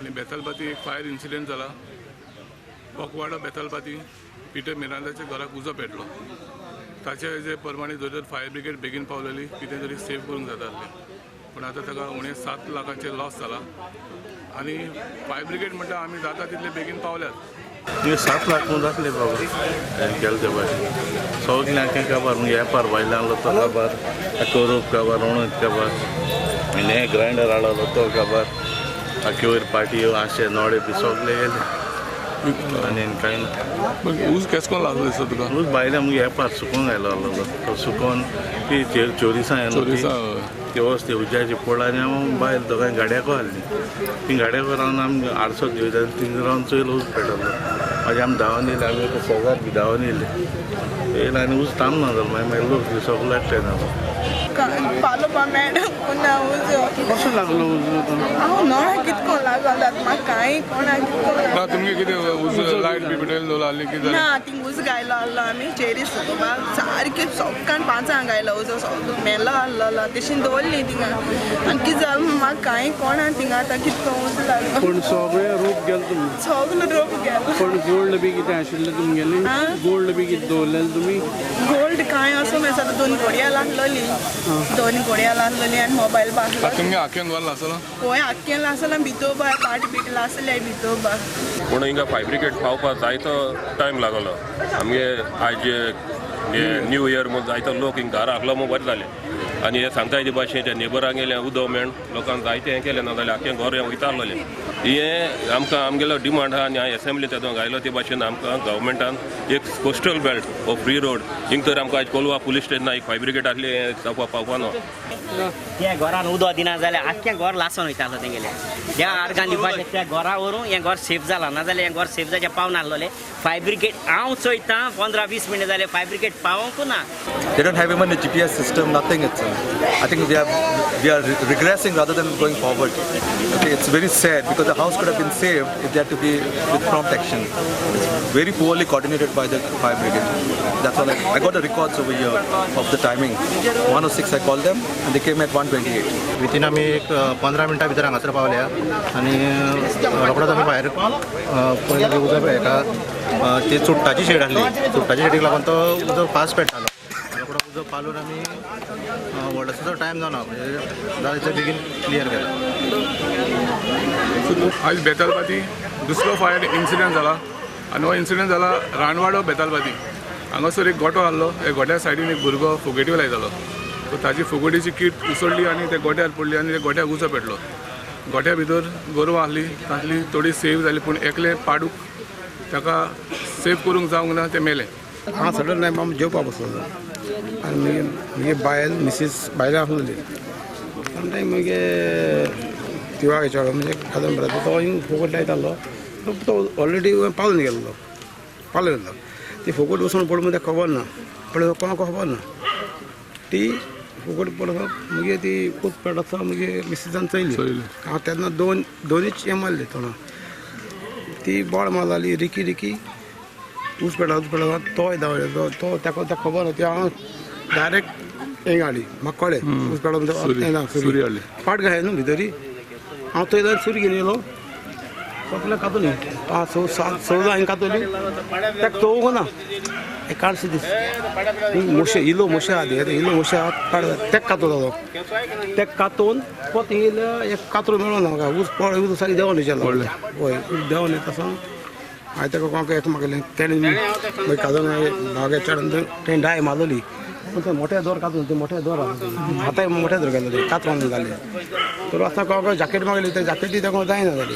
आणि बेतालबाती एक fire incident जाला. पकवाडा बेतालबाती पिटर मिरांदाच्या घराक उजो पेटलो. ताचे हेजे प्रमाणे जर फायर ब्रिगेड बेगीन पावलेली कितें तरी सेव करूंक जाता आसलें. पूण आतां ताका उणें 7 लाखांचे लॉस जाला. आनी फायर ब्रिगेड म्हणटा आमी जाता तितले बेगीन पावल्यात. 7 लाख जातले बाबा गेले ते भाशेन सगळ्यांक काबार येपार बायलांलो तो काबार करूप काबार उणत काबार आनी हे ग्रांयडर हाडलो तो काबार आख्खे वयर पाटयो आशे नोडे बी सगळे गेले आनी कांय ना. ऊस केस कोन लागलो दिसता तुका? ऊस बायल्या मुगे येपार सुकोवन आयलो आहलो तो सुकोवन ती चोरिसां येलो ती वस्त उज्याची पडला आनी हांव बायल दोगांय गाड्याको आहली. ती गाड्याको रावन आमी आडसो घेवता थिंग रावन चोयल ऊस पेटलो. मागीर आमी धांवन येयले आमी शेजार बी धांवन येयले आनी ऊस थांब ना जालो. मागीर लोक सगळे एकठांय जालो. पालोवपा मेळना पुना उजो कसो लागलो उजो? हांव नोळा कितको लागला म्हाका कांय कोणा कितको ना तुमगे कितें ऊस लायट बी पेटयलो दवरलो आसली कितें? ना थिंग उज गायलो आहलो आमी चेरीस सारकें सकाळ 5 गायलो उजो सगळो मेलो आहलो तशीं दवरली थिंगा आनी कितें जालें म्हाका कांय कोणा थिंगा आतां कितको उज लागलो. पण सगळे रोप गेले तुमी? सगलो रोप गेलो. पण गोल्ड बी कितें आशिल्लें तुमगेलें? गोल्ड बी कितें दवरलेलें तुमी? गोल्ड कांय असो मेळटा 2 घडयाळ आहलोली 2 घडयाळ आहलोली आनी मोबायल बी आहलो. तुमगे आख्यान दवरलो आसलो? होय आख्खेन आसलो भितर बाय पाट बीट आसले भितर बाय. पूण हिंगा फायर ब्रिगेड पावपाक जायतो टायम लागलो. आमगे आज न्यू इयर म्हूण जायतो लोक हिंगा घरा आसलो म्हूण बरें जालें. आनी हे सांगता ते भाशेन त्या नेबरांक गेले उदक मेळून लोकांक जायते हें केलें ना जाल्यार आख्खें घर हें वयता आसलें. हें आमकां आमगेलो डिमांड आहा आनी हांवें एसेंब्ली तेदो घायलो ते भाशेन आमकां गव्हर्मेंटान एक कोस्टल बेल्ट हो फ्री रोड हिंग तर आमकां आज कोलवा पुलीस स्टेशनाक एक फायर ब्रिगेड आसली हें पावपानो. त्या घरान उदक दिना जाल्यार आख्खें घर लासन वयता आसलो तेंगेलें. त्या आर्गां लिवपाचें त्या घरा व्हरून हें घर सेफ जालां ना जाल्यार हें घर सेफ जावचें पावना आसलोलें. फायर ब्रिगेड हांव चोयतां 15-20 मिनटां जाले फायर ब्रिगेड पावोंकू ना. They don't have even a GPS system, nothing. I think we are regressing rather than going forward. Okay, it's very sad because the house could have been saved if they had to be with prompt action. It's very poorly coordinated by the fire brigade. That's all. I got the records over here of the timing. 1:06 I called them and they came at 1:28. Within आमी एक 15 मिनटां भितर हांगासर पावल्या आनी रोखडोच आमी भायर पळयलें उजो हेका ती चुट्टाची शेड आसली. चुट्टाची शेडीक लागून तो उजो फास्ट पेट्टालो. रोखडो उजो पालून आमी व्हडलोसो टायम जावना म्हणजे जायते बेगीन क्लियर केला. आज बेतालबाती दुसरो फायर इन्सिडेंट जाला आनी हो इन्सिडेंट जाला रानवाडो बेतालबाती. हांगासर एक गोठो आहलो. हे गोठ्या सायडीन एक भुरगो फुगेट्यो लायतालो. सो ताची फुगडीची कीट उसळ्ळी आनी ते गोठ्यार पडली आनी ते गोठ्याक उजो पेटलो. गोठ्या भितर गोरवां आहली तांतली थोडी सेव जाली पूण एकले पाडूक ताका सेव करूंक जावंक ना ते मेले. हांव सडन टायम आमी जेवपाक बसलो आनी मुगे बायल मिसीस बायलां आसलेली आनी मुगे तिवाक चेडो म्हणजे कादंबरा तो हिंग फुगट लायतालो. तो ऑलरेडी पावून गेल्लो ती फुगट वचून पडून म्हणजे खबर ना पळय कोणाक खबर ना. ती फुगट पडता मुगे ती खूब पेटता मुगे मिसिसान चयली. हांव तेन्ना दोनीच हें मारली तोंडां. ती बॉड मारली रिकी ऊस पेटा तोय धांवलो तो ताका खबर ना. ती हांव डायरेक्ट हें हाडली म्हाका कळ्ळें ऊस पेटा सुरी हाडली पाट घाय न्हू भितरी. हांव थंय सुरी घेवन येयलो सगळें कातली 5-6 हांवें कातली ताका चोवंक ना. एक काडशी दीस मोशे इलो मोशे आहा इलो मोशे आहा ताका कातलो ताका कातून परत येयल्या एक कातरो मेळो ना म्हाका. ऊस पड ऊस सारकें देंवन विचारलो हय देंवन येता आसा हांवें ताका कोणाक एक मागलें तेणें मागीर काजून भागे चडून तेणें डाय मारली. पूण मोठे दोर कातून ते मोठे दोर आतां मोठे दोर गेले कातरून जाले तर आतां कोणाक जॅकेट मागली ते जॅकेटी ताका जायना जाली.